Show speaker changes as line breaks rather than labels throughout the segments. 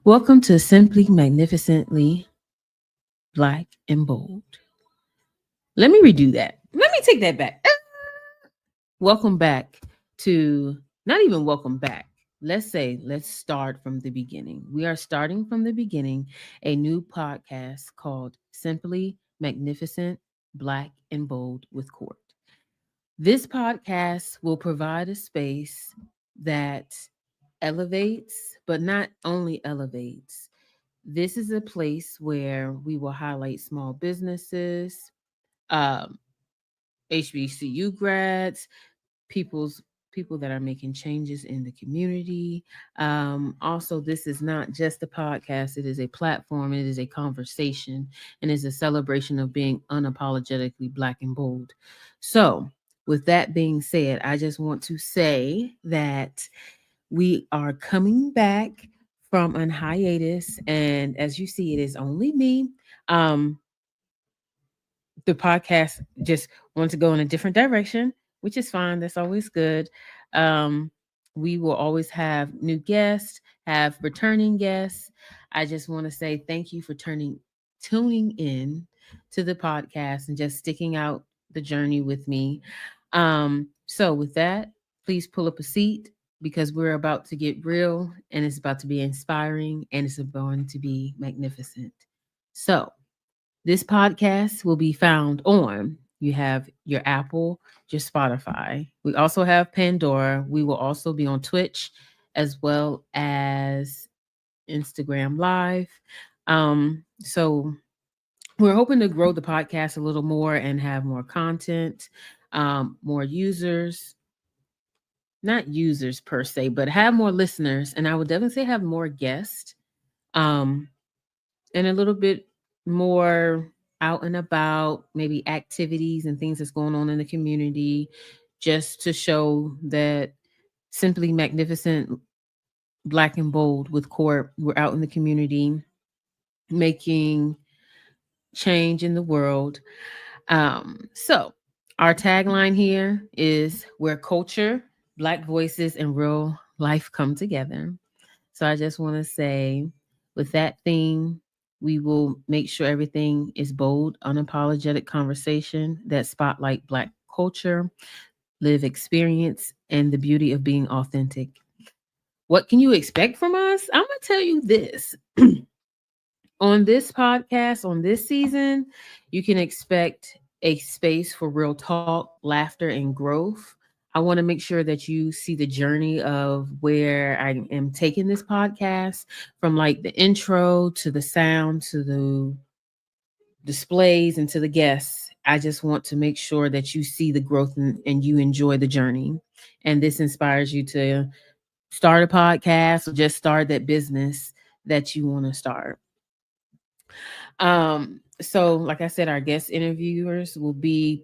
Welcome to Simply Magnificently Black and Bold. Let me redo that. Let me take that back. Welcome back to, not even welcome back. Let's start from the beginning. We are starting from the beginning a new podcast called Simply Magnificent Black and Bold with Court. This podcast will provide a space that elevates, but not only elevates. This is a place where we will highlight small businesses, um, HBCU grads, people's people that are making changes in the community. Also, this is not just a podcast; it is a platform. It is a conversation, and it's a celebration of being unapologetically black and bold. So, with that being said, I just want to say that we are coming back from an hiatus, and as you see, it is only me. Um, the podcast just wants to go in a different direction, which is fine. That's always good. Um, we will always have new guests, have returning guests. I just want to say thank you for tuning in to the podcast and just sticking out the journey with me. So with that, please pull up a seat because we're about to get real and it's about to be inspiring and it's going to be magnificent. So this podcast will be found on you have your Apple, your Spotify. We also have Pandora. We will also be on Twitch as well as Instagram Live. So we're hoping to grow the podcast a little more and have more content, more users, not users per se, but have more listeners. And I would definitely say have more guests. Um, and a little bit more out and about, maybe activities and things that's going on in the community, just to show that Simply Magnificent Black and Bold with Court, we're out in the community making change in the world. So our tagline here is where culture, Black voices, and real life come together. So I just want to say, with that theme, we will make sure everything is bold, unapologetic conversation that spotlight Black culture, live experience, and the beauty of being authentic. What can you expect from us? I'm going to tell you this. On this podcast, on this season, you can expect a space for real talk, laughter, and growth. I want to make sure that you see the journey of where I am taking this podcast from like the intro to the sound to the displays and to the guests. I just want to make sure that you see the growth and you enjoy the journey. And this inspires you to start a podcast or just start that business that you want to start. So like I said, our guest interviewers will be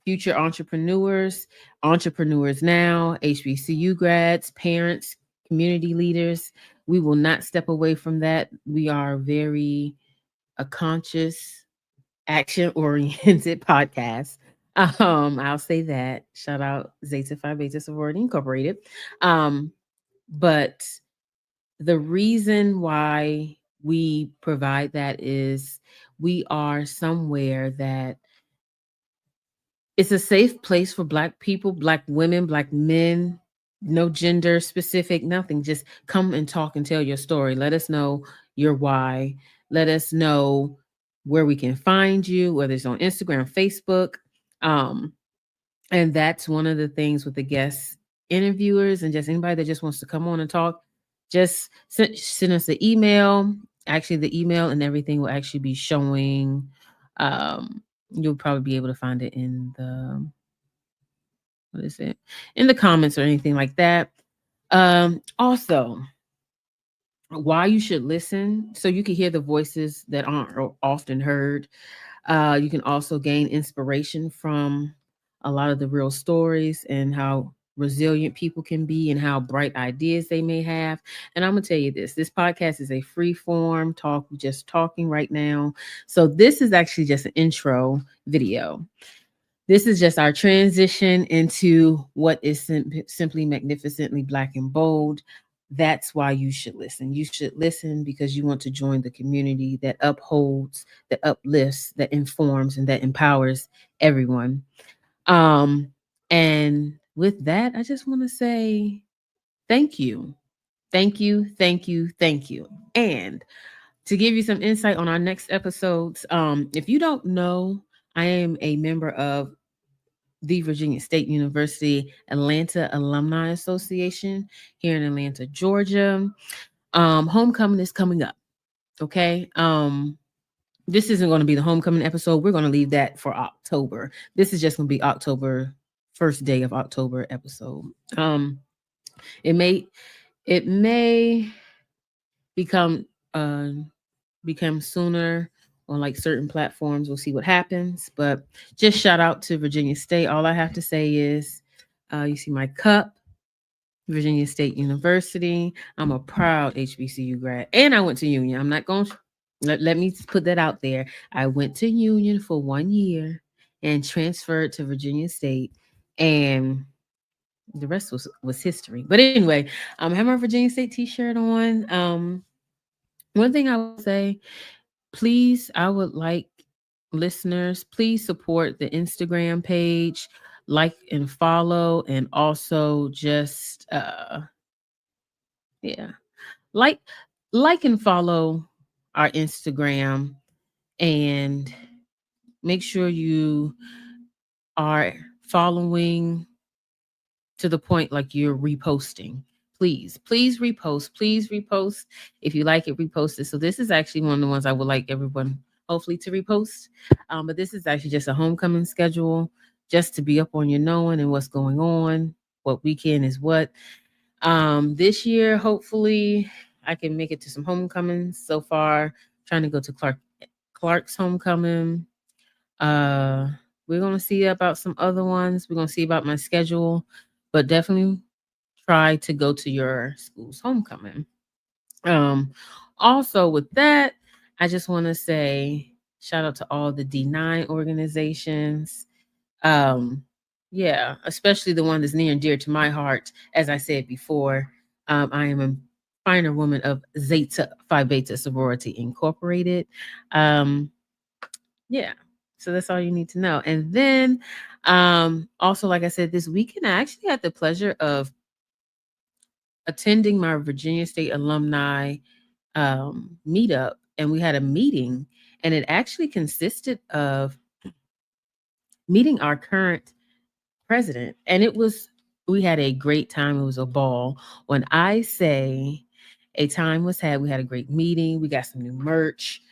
future entrepreneurs, entrepreneurs now, HBCU grads, parents, community leaders. We will not step away from that. We are very a conscious, action oriented podcast. I'll say that. Shout out Zeta Phi Beta Sorority Incorporated. But the reason why we provide that is we are somewhere that it's a safe place for Black people, Black women, Black men, no gender specific, nothing. Just come and talk and tell your story. Let us know your why. Let us know where we can find you, whether it's on Instagram, Facebook. Um, and that's one of the things with the guest interviewers and just anybody that just wants to come on and talk. Just send us an email. Actually, the email and everything will actually be showing. You'll probably be able to find it in the what is it in the comments or anything like that. Also, why you should listen so you can hear the voices that aren't often heard. You can also gain inspiration from a lot of the real stories and how resilient people can be and how bright ideas they may have. And I'm going to tell you this podcast is a free form talk, we're just talking right now. So this is actually just an intro video. This is just our transition into what is simply magnificently black and bold. that's why you should listen. You should listen because you want to join the community that upholds, that uplifts, that informs, and that empowers everyone. Um, and with that, I just want to say thank you. Thank you, thank you, thank you. And to give you some insight on our next episodes, if you don't know, I am a member of the Virginia State University Atlanta Alumni Association here in Atlanta, Georgia. Homecoming is coming up. Okay. This isn't going to be the homecoming episode. We're going to leave that for October. This is just going to be October, first day of October episode. It may become uh become sooner on like certain platforms. We'll see what happens. But just shout out to Virginia State. All I have to say is you see my cup, Virginia State University. I'm a proud HBCU grad. And I went to Union. I'm not going to let me put that out there. I went to Union for 1 year and transferred to Virginia State. And the rest was history. But anyway, I have my Virginia State t-shirt on. One thing I would say, please, I would like listeners, please support the Instagram page, like and follow, and also just yeah, like and follow our Instagram, and make sure you are following to the point like you're reposting. Please repost. Please repost. If you like it, repost it. So this is actually one of the ones I would like everyone hopefully to repost. But this is actually just a homecoming schedule, just to be up on your knowing and what's going on, what weekend is what. This year, hopefully, I can make it to some homecomings. So far, trying to go to Clark's homecoming. Uh, we're gonna see about some other ones. We're gonna see about my schedule, but definitely try to go to your school's homecoming. Um, Also with that, I just want to say shout out to all the D9 organizations. Um, yeah, especially the one that's near and dear to my heart. As I said before, I am a finer woman of Zeta Phi Beta Sorority Incorporated. Um, yeah, so that's all you need to know. And then, also, like I said, this weekend I actually had the pleasure of attending my Virginia State alumni meetup, and we had a meeting, and it actually consisted of meeting our current president, and we had a great time. It was a ball. When I say a time was had, we had a great meeting. We got some new merch.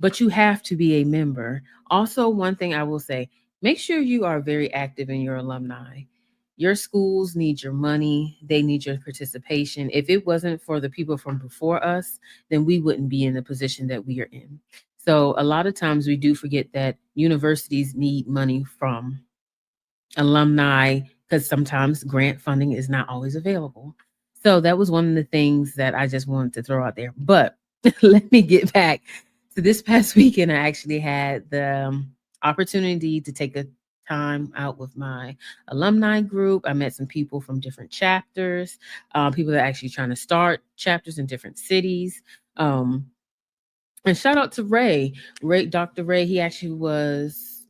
But you have to be a member. Also, one thing I will say, make sure you are very active in your alumni. Your schools need your money, they need your participation. If it wasn't for the people from before us, then we wouldn't be in the position that we are in. So, a lot of times we do forget that universities need money from alumni because sometimes grant funding is not always available. So, that was one of the things that I just wanted to throw out there. But let me get back. So this past weekend, I actually had the opportunity to take a time out with my alumni group. I met some people from different chapters, people that are actually trying to start chapters in different cities. And shout out to Dr. Ray. He actually was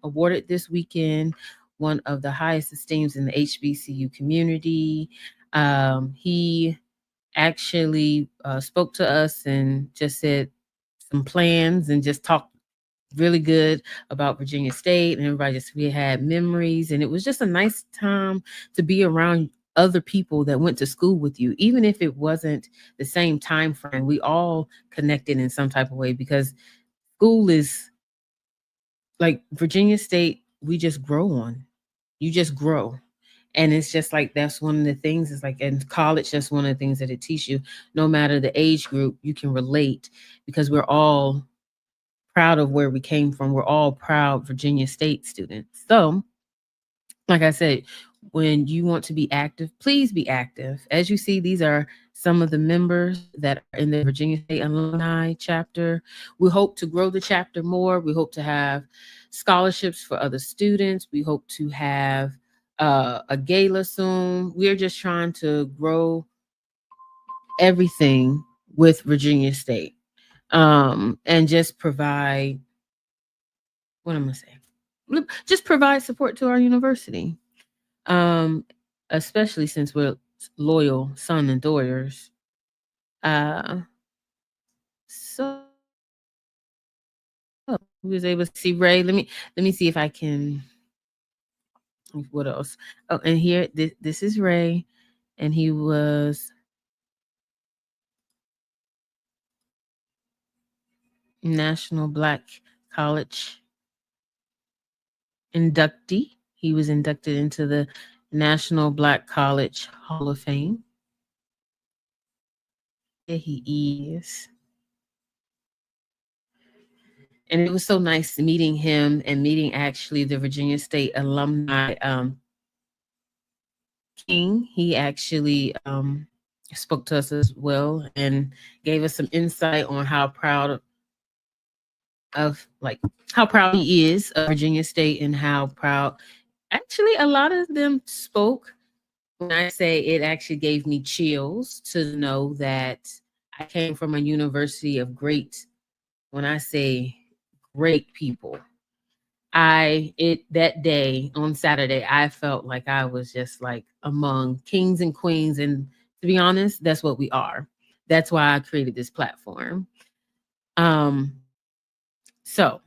awarded this weekend one of the highest esteems in the HBCU community. He actually spoke to us and just said some plans and just talked really good about Virginia State, and everybody just we had memories, and it was just a nice time to be around other people that went to school with you, even if it wasn't the same time frame. We all connected in some type of way because school is like Virginia State. We just grow on. You just grow. And it's just like that's one of the things is like in college, that's one of the things that it teaches you. No matter the age group, you can relate because we're all proud of where we came from. We're all proud Virginia State students. So, like I said, when you want to be active, please be active. As you see, these are some of the members that are in the Virginia State Alumni chapter. We hope to grow the chapter more. We hope to have scholarships for other students. We hope to have a gala soon. We're just trying to grow everything with Virginia State, and just provide, what am I saying? Just provide support to our university, um, especially since we're loyal son and daughters. Uh, so we was able to see Ray. Let me see if I can. What else? Oh, and here this is Ray, and he was National Black College inductee. He was inducted into the National Black College Hall of Fame. There he is. And it was so nice meeting him and meeting actually the Virginia State alumni king. He actually spoke to us as well and gave us some insight on how proud of, like, how proud he is of Virginia State, and how proud, actually a lot of them spoke. When I say it actually gave me chills to know that I came from a university of great, when I say great people, that day on Saturday, I felt like I was just like among kings and queens. And to be honest, that's what we are. That's why I created this platform. Um, so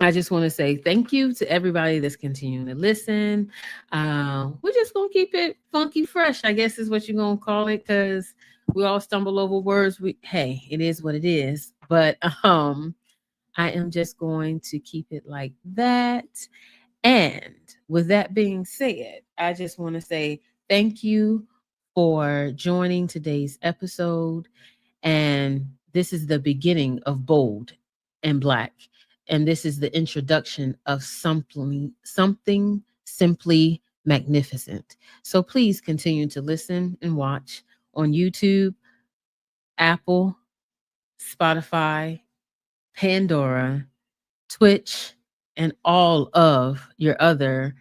I just want to say thank you to everybody that's continuing to listen. We're just gonna keep it funky fresh, I guess is what you're gonna call it, because we all stumble over words. Hey, it is what it is. But I am just going to keep it like that. And with that being said, I just want to say thank you for joining today's episode. And this is the beginning of Bold and Black. And this is the introduction of something simply magnificent. So please continue to listen and watch on YouTube, Apple, Spotify, Pandora, Twitch, and all of your other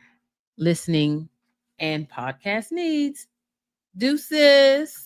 listening and podcast needs. Deuces.